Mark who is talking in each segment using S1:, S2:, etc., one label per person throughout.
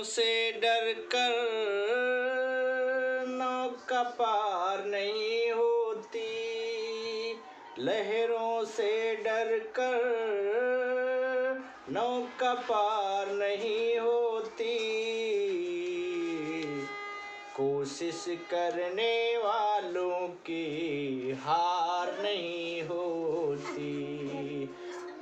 S1: से डर कर नौका पार नहीं होती, लहरों से डर कर नौका पार नहीं होती, कोशिश करने वालों की हार नहीं होती,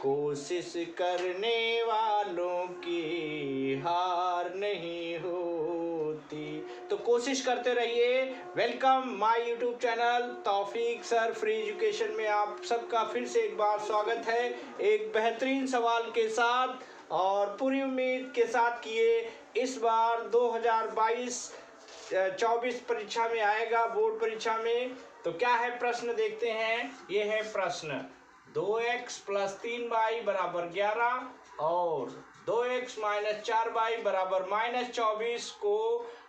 S1: कोशिश करने वालों की हार नहीं होती। तो कोशिश करते रहिए। Welcome my YouTube channel Taufiq sir free education में आप सबका फिर से एक बार स्वागत है, एक बेहतरीन सवाल के साथ और पूरी उम्मीद के साथ किए इस बार 2022-24 परीक्षा में आएगा, बोर्ड परीक्षा में। तो क्या है प्रश्न, देखते हैं। ये है प्रश्न, 2x + 3y = 11 और 2x - 4y = -24 को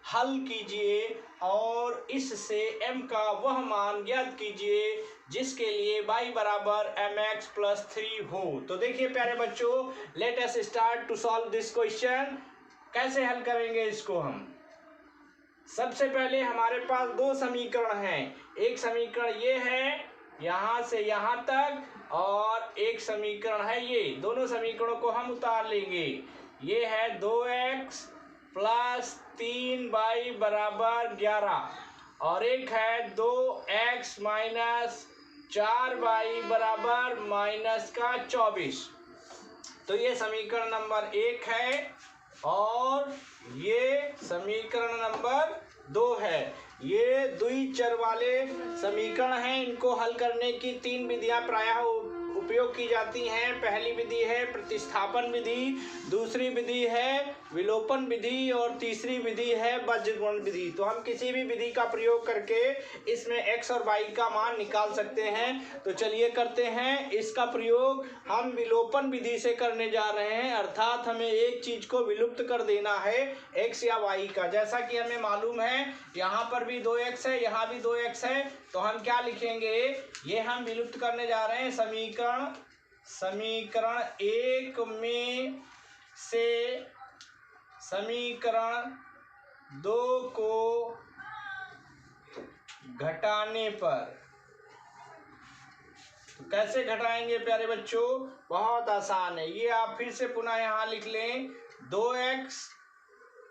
S1: हल कीजिए और इससे m का वह मान ज्ञात कीजिए जिसके लिए y = mx + 3 हो। तो देखिए प्यारे बच्चों, let us start to solve this question. कैसे हल करेंगे इसको हम? सबसे पहले हमारे पास दो समीकरण हैं। एक समीकरण ये है यहाँ से यहाँ तक, और एक समीकरण है ये। दोनों समीकरणों को हम उतार लेंगे। ये है 2x + 3y = 11 और एक है 2x - 4y = -24। तो ये समीकरण नंबर 1 है और ये समीकरण नंबर 2 है। ये द्विचर वाले समीकरण हैं। इनको हल करने की 3 विधियां प्रायः उपयोग की जाती हैं। पहली विधि है प्रतिस्थापन विधि, दूसरी विधि है विलोपन विधि और तीसरी विधि है बीजगणित विधि। तो हम किसी भी विधि का प्रयोग करके इसमें x और y का मान निकाल सकते हैं। तो चलिए करते हैं। इसका प्रयोग हम विलोपन विधि से करने जा रहे हैं, अर्थात हमें एक चीज को विलुप्त कर देना है x या y का। जैसा कि हमें मालूम है यहाँ पर भी 2x है, यहाँ भी 2x है। तो हम क्या लिखेंगे, ये हम विलुप्त करने जा रहे हैं। समीकरण 1 में से समीकरण 2 को घटाने पर, तो कैसे घटाएंगे प्यारे बच्चों? बहुत आसान है। ये आप फिर से पुनः यहाँ लिख लें, 2x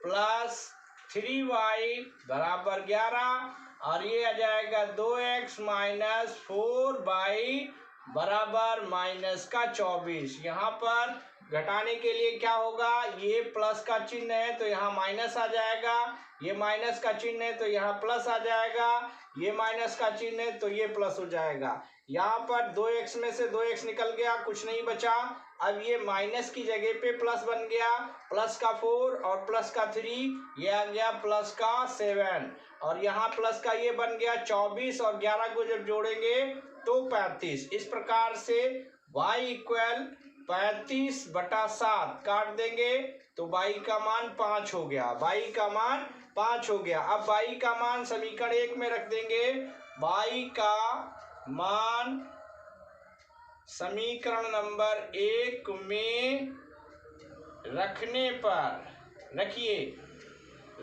S1: + 3y = 11 और ये आ जाएगा 2x - 4y = -24। यहाँ पर घटाने के लिए क्या होगा, ये प्लस का चिन्ह है तो यहाँ माइनस आ जाएगा, ये माइनस का चिन्ह है तो यहाँ प्लस आ जाएगा, ये माइनस का चिन्ह है तो ये प्लस हो जाएगा। यहाँ पर 2x में से 2x निकल गया, कुछ नहीं बचा। अब ये माइनस की जगह पे प्लस बन गया, प्लस का 4 और प्लस का 3, ये आ गया प्लस का 7 और यहाँ प्लस का ये बन गया 24 और 11 को जब जोड़ेंगे तो 35। इस प्रकार से y = 35/7 काट देंगे तो y का मान 5 हो गया। y का मान 5 हो गया। अब y का मान समीकरण 1 में रख देंगे। y का मान समीकरण नंबर 1 में रखने पर,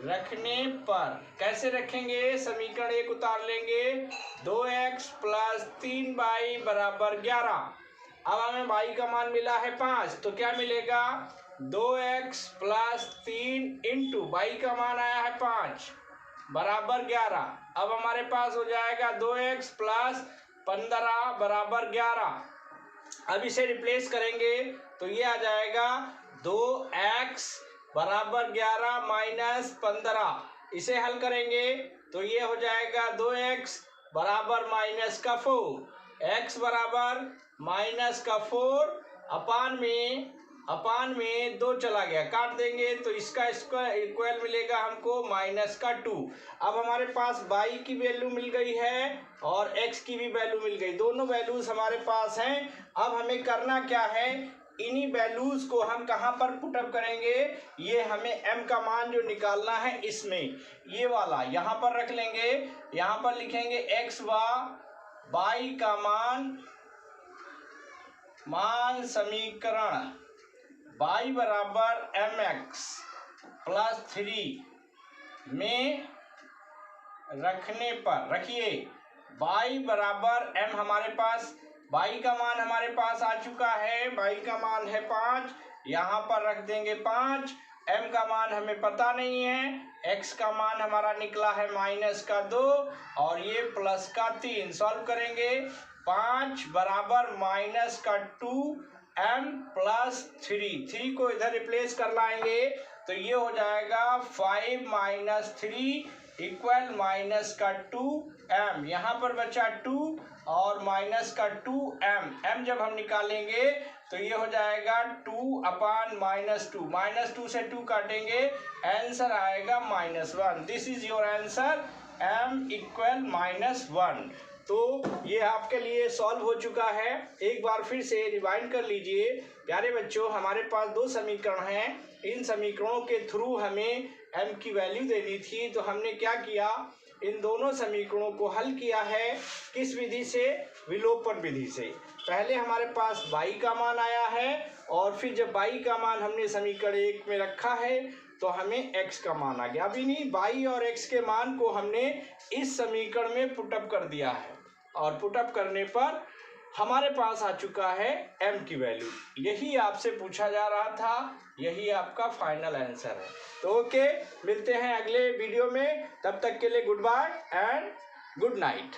S1: रखने पर कैसे रखेंगे? समीकरण 1 उतार लेंगे, 2x + 3y = 11। अब हमें y का मान मिला है 5, तो क्या मिलेगा, 2x + 3 × y का मान आया है 5 = 11। अब हमारे पास हो जाएगा 2x + 15 = 11। अब इसे रिप्लेस करेंगे तो ये आ जाएगा 2x = 11 - 15। इसे हल करेंगे तो ये हो जाएगा 2x = -4, x = -4 अपान में 2 चला गया, काट देंगे तो इसका इक्वल मिलेगा हमको -2। अब हमारे पास y की वैल्यू मिल गई है और x की भी वैल्यू मिल गई, दोनों वैल्यूज हमारे पास हैं। अब हमें करना क्या है, इन्हीं वैल्यूज को हम कहाँ पर पुटअप करेंगे, ये हमें m का मान जो निकालना है इसमें, ये वाला यहाँ पर रख लेंगे। यहाँ पर लिखेंगे x व y का मान समीकरण y = mx प्लस 3 में रखने पर रखिए y बराबर m हमारे पास y का मान हमारे पास आ चुका है, y का मान है 5, यहाँ पर रख देंगे 5, m का मान हमें पता नहीं है, x का मान हमारा निकला है -2 और ये प्लस का 3। सॉल्व करेंगे 5 बराबर -2m प्लस 3 को इधर रिप्लेस कर लाएंगे तो ये हो जाएगा 5 - 3 इक्वल -2m। यहाँ पर बचा 2 और -2m जब हम निकालेंगे तो ये हो जाएगा 2/-2, -2 से 2 काटेंगे, आंसर आएगा -1। This is your answer, m equal -1। तो ये आपके लिए सॉल्व हो चुका है। एक बार फिर से रिवाइंड कर लीजिए प्यारे बच्चों, हमारे पास 2 समीकरण हैं। इन समीकरणों के थ्रू हमें m की वैल्यू देनी थी, तो हमने क्या किया, इन दोनों समीकरणों को हल किया है। किस विधि से? विलोपन विधि से। पहले हमारे पास y का मान आया है और फिर जब y का मान हमने समीकरण 1 में रखा है तो हमें x का मान आ गया। अभी नहीं, y और x के मान को हमने इस समीकरण में पुटअप कर दिया है और पुटअप करने पर हमारे पास आ चुका है m की वैल्यू। यही आपसे पूछा जा रहा था, यही आपका फाइनल आंसर है। तो ओके, मिलते हैं अगले वीडियो में, तब तक के लिए goodbye and good night.